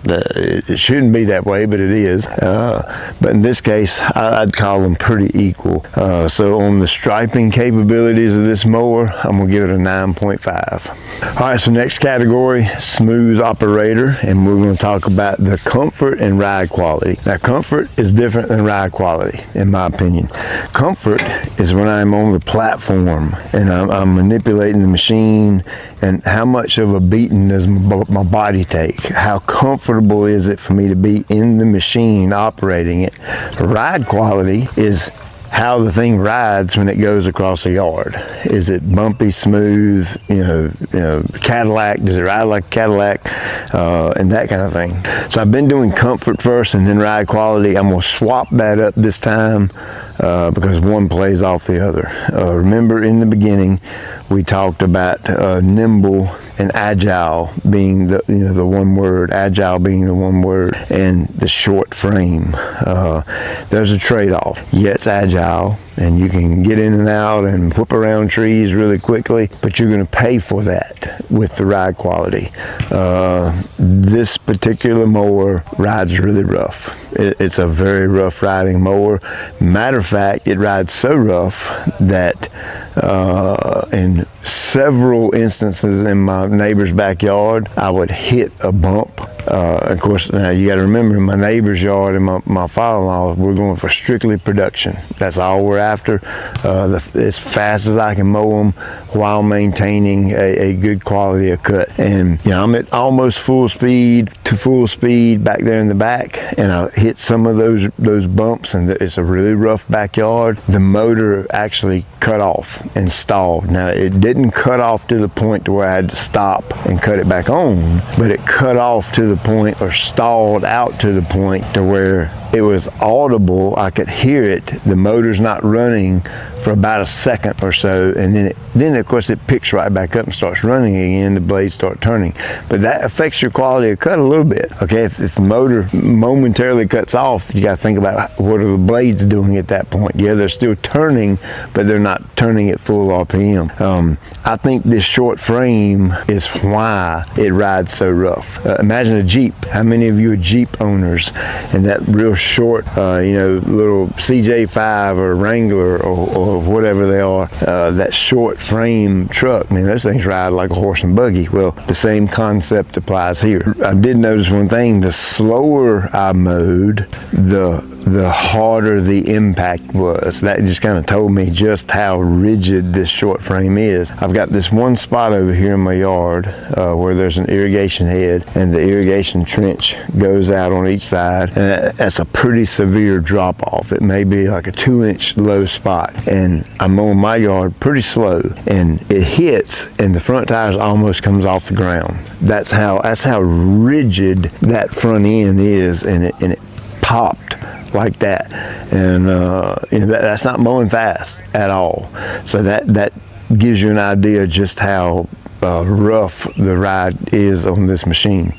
It shouldn't be that way, but it is. But in this case, I'd call them pretty equal. So on the striping capabilities of this mower, I'm gonna give it a 9.5. All right, so next category, smooth operator, and we're gonna talk about the comfort and ride quality. Now, comfort is different than ride quality, in my opinion. Comfort is when I'm on the platform and I'm manipulating the machine, and how much of a beating does my body take? How comfortable is it for me to be in the machine operating it? Ride quality is how the thing rides when it goes across a yard. Is it bumpy, smooth, Cadillac? Does it ride like a Cadillac? And that kind of thing. So I've been doing comfort first and then ride quality. I'm gonna swap that up this time because one plays off the other. Remember in the beginning, we talked about nimble and agile being the one word, agile being the one word, and the short frame. There's a trade-off. Yeah, it's agile, and you can get in and out and whip around trees really quickly, but you're going to pay for that with the ride quality. This particular mower rides really rough. It's a very rough riding mower. Matter of fact, it rides so rough that in several instances in my neighbor's backyard, I would hit a bump. Of course, now you got to remember, in my neighbor's yard and my father-in-law, we're going for strictly production. That's all we're after. As fast as I can mow them while maintaining a good quality of cut. And I'm at almost full speed back there in the back, and I hit some of those bumps, and it's a really rough backyard. The motor actually cut off and stalled. Now, it didn't cut off to the point to where I had to stop and cut it back on, but it cut off to the point, or stalled out to the point to where it was audible. I could hear it. The motor's not running for about a second or so, and then of course it picks right back up and starts running again. The blades start turning, but that affects your quality of cut a little bit. Okay, if the motor momentarily cuts off, you got to think about what are the blades doing at that point. Yeah, they're still turning, but they're not turning at full RPM. I think this short frame is why it rides so rough. Imagine a Jeep. How many of you are Jeep owners? And that real short, little CJ5 or Wrangler or whatever they are, that short frame truck, those things ride like a horse and buggy. Well, the same concept applies here. I did notice one thing: the slower I mowed, the harder the impact was. That just kind of told me just how rigid this short frame is. I've got this one spot over here in my yard where there's an irrigation head, and the irrigation trench goes out on each side. That's a pretty severe drop off. It may be like a 2-inch low spot, and I'm mowing my yard pretty slow, and it hits, and the front tires almost comes off the ground. That's how rigid that front end is, and it popped like that, and that's not mowing fast at all. So that gives you an idea just how rough the ride is on this machine.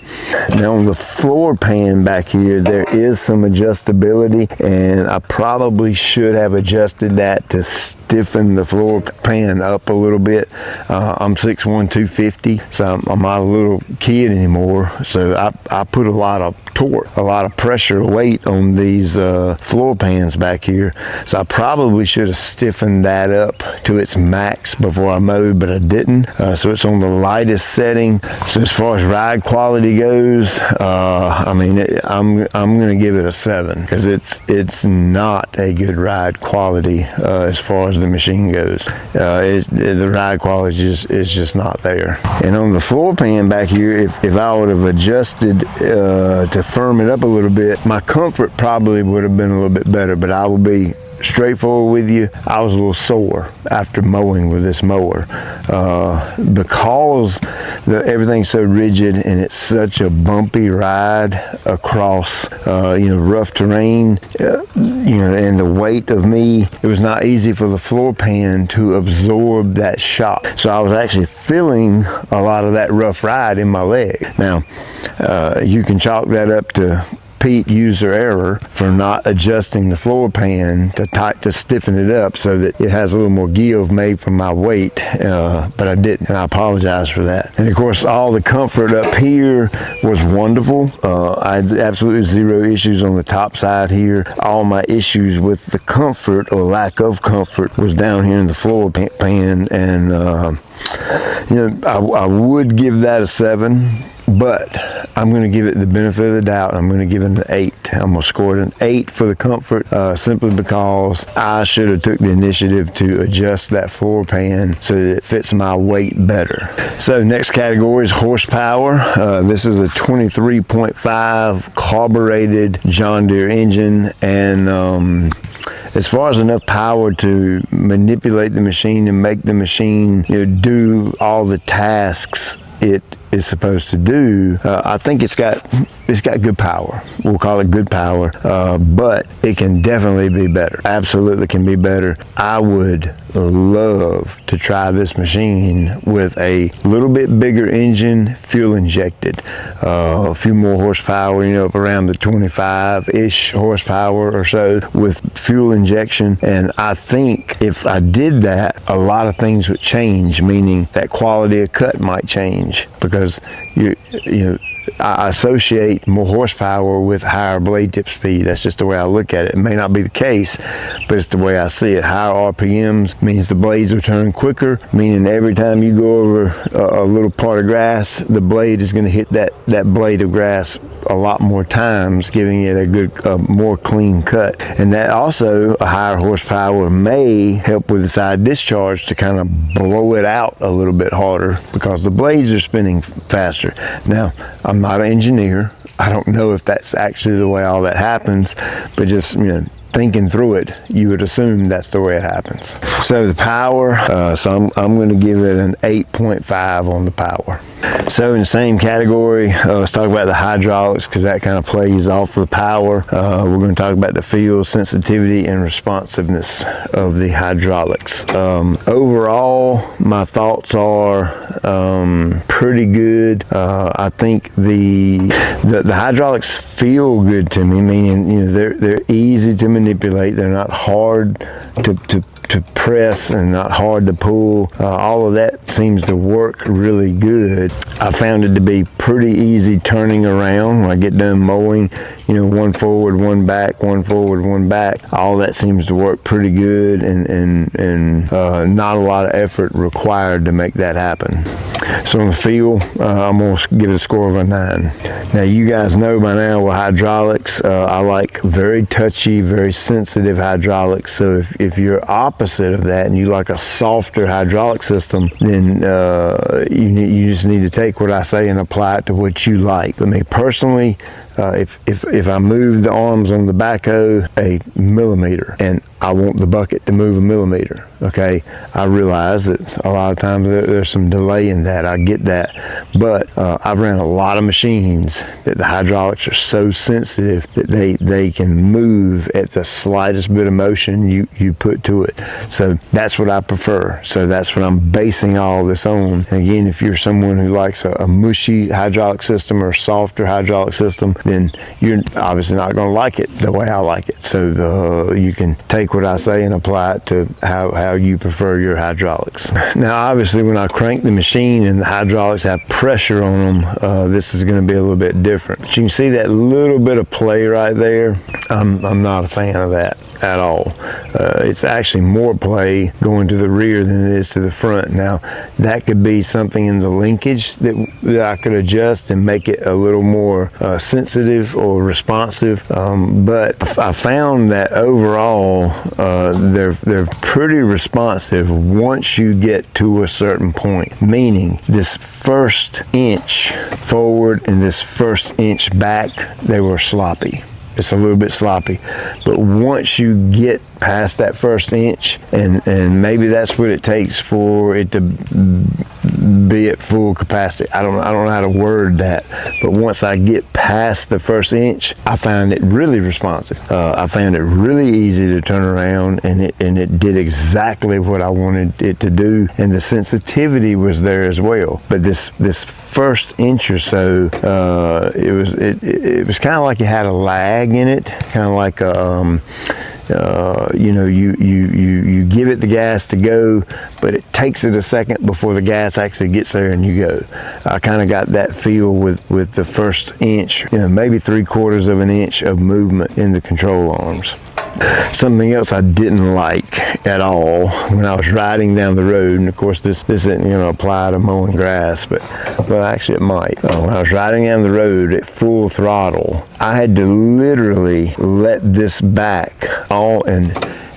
Now on the floor pan back here, there is some adjustability, and I probably should have adjusted that to stiffen the floor pan up a little bit. I'm 6'1", 250, so I'm not a little kid anymore, so I put a lot of torque, a lot of pressure, weight on these floor pans back here, so I probably should have stiffened that up to its max before I mowed, but I didn't. So it's on the lightest setting. So as far as ride quality goes, I'm gonna give it a 7, because it's not a good ride quality as far as the machine goes. The ride quality is just not there. And on the floor pan back here, if I would have adjusted to firm it up a little bit, my comfort probably would have been a little bit better, but I will be straightforward with you. I was a little sore after mowing with this mower because everything's so rigid and it's such a bumpy ride across rough terrain, and the weight of me, it was not easy for the floor pan to absorb that shock. So I was actually feeling a lot of that rough ride in my leg. Now you can chalk that up to user error for not adjusting the floor pan to stiffen it up so that it has a little more give made from my weight, but I didn't, and I apologize for that. And of course, all the comfort up here was wonderful. I had absolutely zero issues on the top side here. All my issues with the comfort or lack of comfort was down here in the floor pan, and I would give that a 7. But I'm going to give it the benefit of the doubt. I'm going to give it an 8. I'm going to score it an 8 for the comfort, simply because I should have took the initiative to adjust that floor pan so that it fits my weight better. So next category is horsepower. This is a 23.5 carbureted John Deere engine, and as far as enough power to manipulate the machine and make the machine, you know, do all the tasks it is supposed to do, I think it's got good power. We'll call it good power, but it can definitely be better. Absolutely can be better. I would love to try this machine with a little bit bigger engine, fuel injected, a few more horsepower, you know, up around the 25-ish horsepower or so with fuel injection. And I think if I did that, a lot of things would change, meaning that quality of cut might change, because you know, I associate more horsepower with higher blade tip speed. That's just the way I look at it. It may not be the case, but it's the way I see it. Higher RPMs means the blades will turn quicker, meaning every time you go over a little part of grass, the blade is going to hit that blade of grass a lot more times, giving it a more clean cut. And that also, a higher horsepower may help with the side discharge to kind of blow it out a little bit harder, because the blades are spinning faster. Now, I'm not an engineer. I don't know if that's actually the way all that happens, but just, you know, thinking through it, you would assume that's the way it happens. So the power, so I'm going to give it an 8.5 on the power. So in the same category, let's talk about the hydraulics, because that kind of plays off the power. We're going to talk about the feel, sensitivity, and responsiveness of the hydraulics. Overall, my thoughts are pretty good. I think the hydraulics feel good to me, meaning, you know, they're easy to manipulate. They're not hard to press and not hard to pull. All of that seems to work really good. I found it to be pretty easy turning around when I get done mowing. You know, one forward, one back, one forward, one back. All that seems to work pretty good, and not a lot of effort required to make that happen. So on the feel, I'm going to give it a score of a 9. Now, you guys know by now with hydraulics, I like very touchy, very sensitive hydraulics. So if you're opposite of that and you like a softer hydraulic system, then you just need to take what I say and apply it to what you like. For me personally, if I move the arms on the backhoe a millimeter and I want the bucket to move a millimeter, okay, I realize that a lot of times there's some delay in that. I get that, but I've ran a lot of machines that the hydraulics are so sensitive that they can move at the slightest bit of motion you put to it. So that's what I prefer. So that's what I'm basing all this on. And again, if you're someone who likes a mushy hydraulic system or a softer hydraulic system, then you're obviously not going to like it the way I like it. So you can take what I say and apply it to how you prefer your hydraulics. Now, obviously, when I crank the machine and the hydraulics have pressure on them, this is going to be a little bit different. But you can see that little bit of play right there. I'm not a fan of that at all. It's actually more play going to the rear than it is to the front. Now, that could be something in the linkage that I could adjust and make it a little more sensitive or responsive. But I found that overall, they're pretty responsive once you get to a certain point. Meaning, this first inch forward and this first inch back, they were sloppy. It's a little bit sloppy, but once you get past that first inch, and maybe that's what it takes for it to be at full capacity. I don't know how to word that, but once I get past the first inch, I found it really responsive. I found it really easy to turn around, and it did exactly what I wanted it to do, and the sensitivity was there as well. But this first inch or so, it was kind of like it had a lag in it, kind of like you give it the gas to go, but it takes it a second before the gas actually gets there and you go. I kind of got that feel with the first inch, maybe 3/4 of an inch of movement in the control arms. Something else I didn't like at all when I was riding down the road, and of course this isn't apply to mowing grass, but actually it might. When I was riding down the road at full throttle, I had to literally let this back on,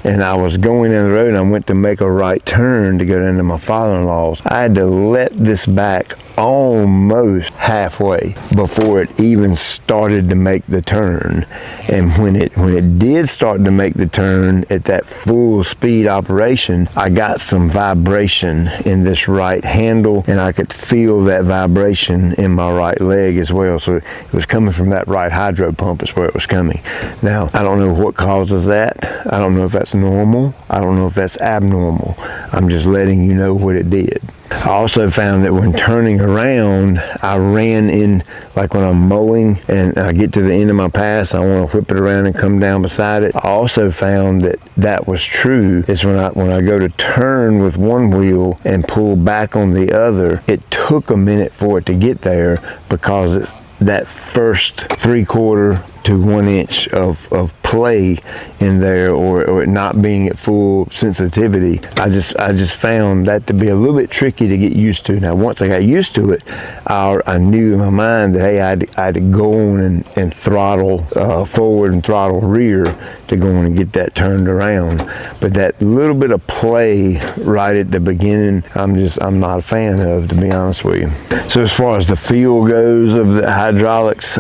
and I was going down the road and I went to make a right turn to go down to my father-in-law's. I had to let this back almost halfway before it even started to make the turn. And when it did start to make the turn at that full speed operation, I got some vibration in this right handle, and I could feel that vibration in my right leg as well. So it was coming from that right hydro pump is where it was coming. Now, I don't know what causes that. I don't know if that's normal. I don't know if that's abnormal. I'm just letting you know what it did. I also found that when turning around, I ran in, like when I'm mowing and I get to the end of my pass, I want to whip it around and come down beside it. I also found that that was true is when I go to turn with one wheel and pull back on the other, it took a minute for it to get there because that first 3/4 to 1 inch of play in there, or it not being at full sensitivity. I just found that to be a little bit tricky to get used to. Now, once I got used to it, I knew in my mind that, hey, I had to go on and throttle forward and throttle rear to go on and get that turned around. But that little bit of play right at the beginning, I'm not a fan of, to be honest with you. So as far as the feel goes of the hydraulics,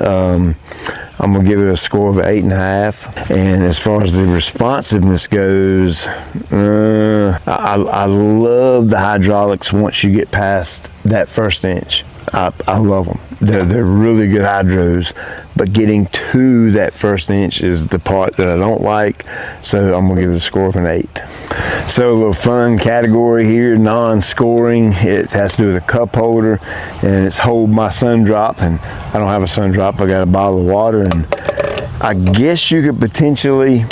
I'm gonna give it a score of 8.5. And as far as the responsiveness goes, I love the hydraulics once you get past that first inch. I love them. They're really good hydros, but getting to that first inch is the part that I don't like. So I'm gonna give it a score of an 8. So a little fun category here, non-scoring. It has to do with a cup holder, and it's hold my sun drop, and I don't have a sun drop. I got a bottle of water, and I guess you could potentially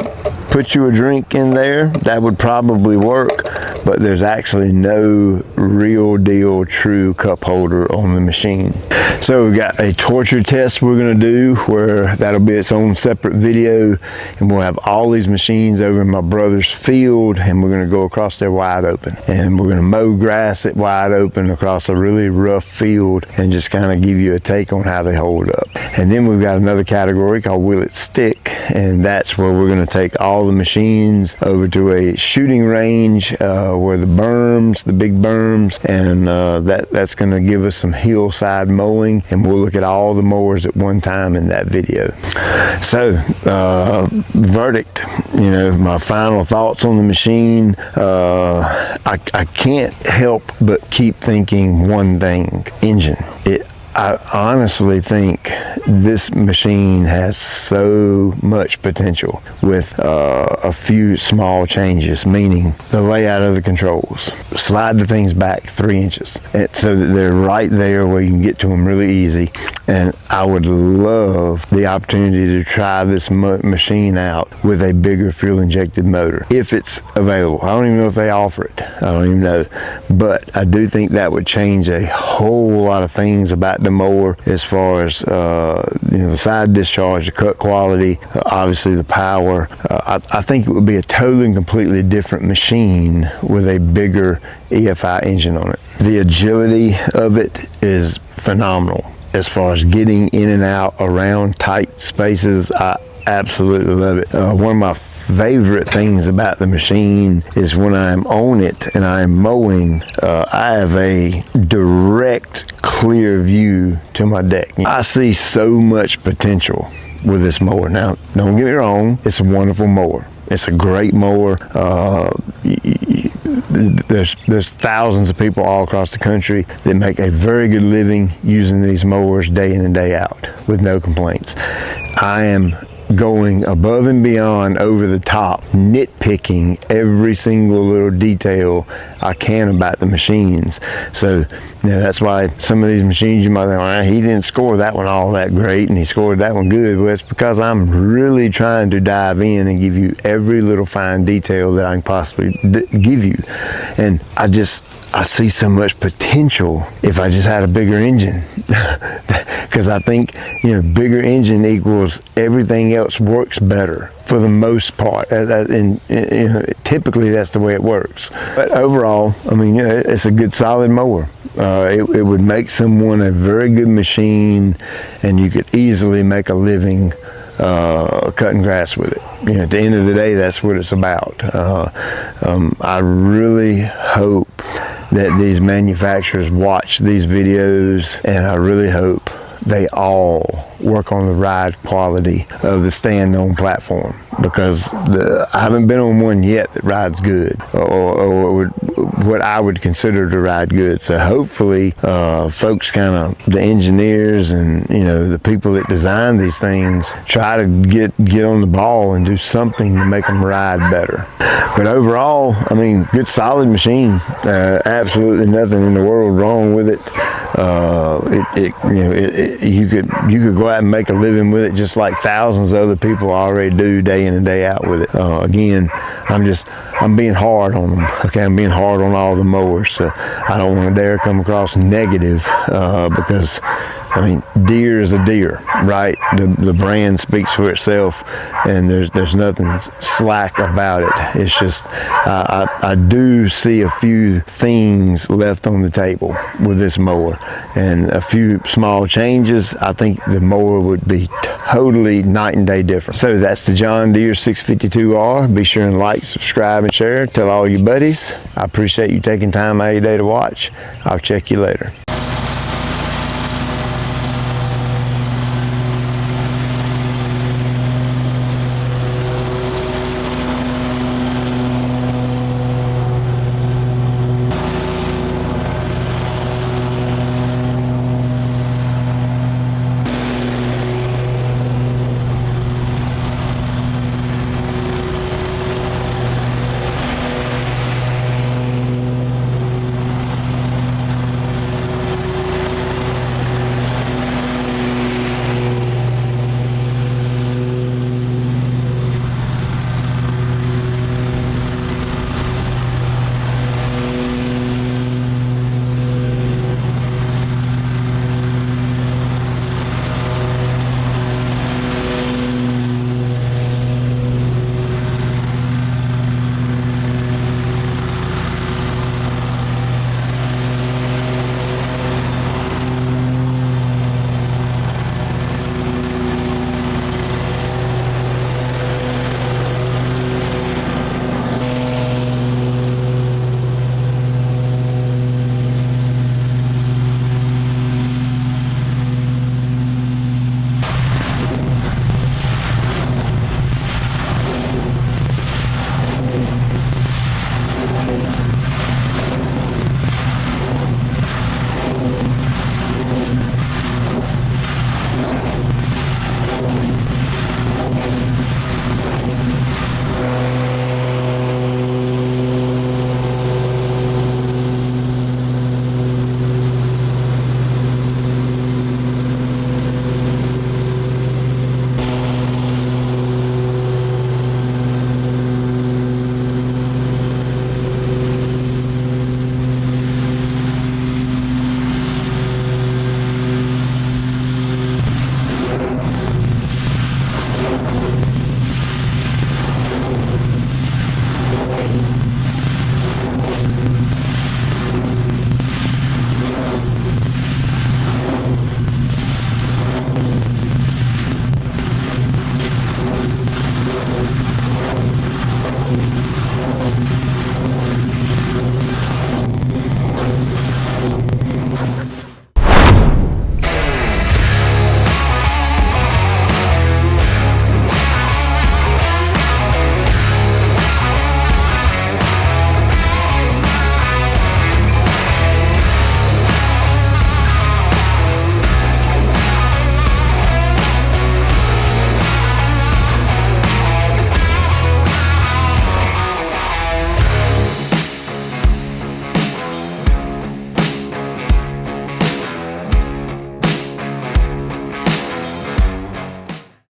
put you a drink in there. That would probably work, but there's actually no real deal true cup holder on the machine. So we've got a torture test we're gonna do, where that'll be its own separate video, and we'll have all these machines over in my brother's field, and we're gonna go across there wide open, and we're gonna mow grass it wide open across a really rough field, and just kind of give you a take on how they hold up. And then we've got another category called Will It Stick, and that's where we're gonna take all the machines over to a shooting range where the berms, the big berms, and that's going to give us some hillside mowing, and we'll look at all the mowers at one time in that video. So verdict, my final thoughts on the machine. I can't help but keep thinking one thing: engine. I honestly think this machine has so much potential with a few small changes, meaning the layout of the controls. Slide the things back 3 inches so that they're right there where you can get to them really easy. And I would love the opportunity to try this machine out with a bigger fuel injected motor, if it's available. I don't even know if they offer it. I don't even know. But I do think that would change a whole lot of things about the mower, as far as the side discharge, the cut quality, obviously the power. I think it would be a totally and completely different machine with a bigger EFI engine on it. The agility of it is phenomenal. As far as getting in and out around tight spaces, I absolutely love it. One of my favorite things about the machine is when I'm on it and I'm mowing, I have a direct, clear view to my deck. I see so much potential with this mower. Now, don't get me wrong, it's a wonderful mower. It's a great mower. There's thousands of people all across the country that make a very good living using these mowers day in and day out with no complaints. I am going above and beyond, over the top, nitpicking every single little detail I can about the machines. So that's why some of these machines you might think, well, he didn't score that one all that great and he scored that one good. Well, it's because I'm really trying to dive in and give you every little fine detail that I can possibly give you. And I see so much potential if I just had a bigger engine. Because I think, bigger engine equals everything else works better for the most part. And typically that's the way it works. But overall, it's a good solid mower. It would make someone a very good machine, and you could easily make a living cutting grass with it. At the end of the day, that's what it's about. I really hope that these manufacturers watch these videos, and I really hope they all work on the ride quality of the stand-on platform, because I haven't been on one yet that rides good, or what I would consider to ride good. So hopefully folks, kind of the engineers and the people that design these things, try to get on the ball and do something to make them ride better. But overall, I mean, good solid machine. Absolutely nothing in the world wrong with it. You could go out and make a living with it just like thousands of other people already do day in and day out with it. Again, I'm being hard on them. Okay, I'm being hard on all the mowers, so I don't want to dare come across negative, because I mean, Deere is a Deere, right? The brand speaks for itself, and there's nothing slack about it. It's just I do see a few things left on the table with this mower, and a few small changes. I think the mower would be totally night and day different. So that's the John Deere 652R. Be sure and like, subscribe, and share. Tell all your buddies. I appreciate you taking time out of your day to watch. I'll check you later.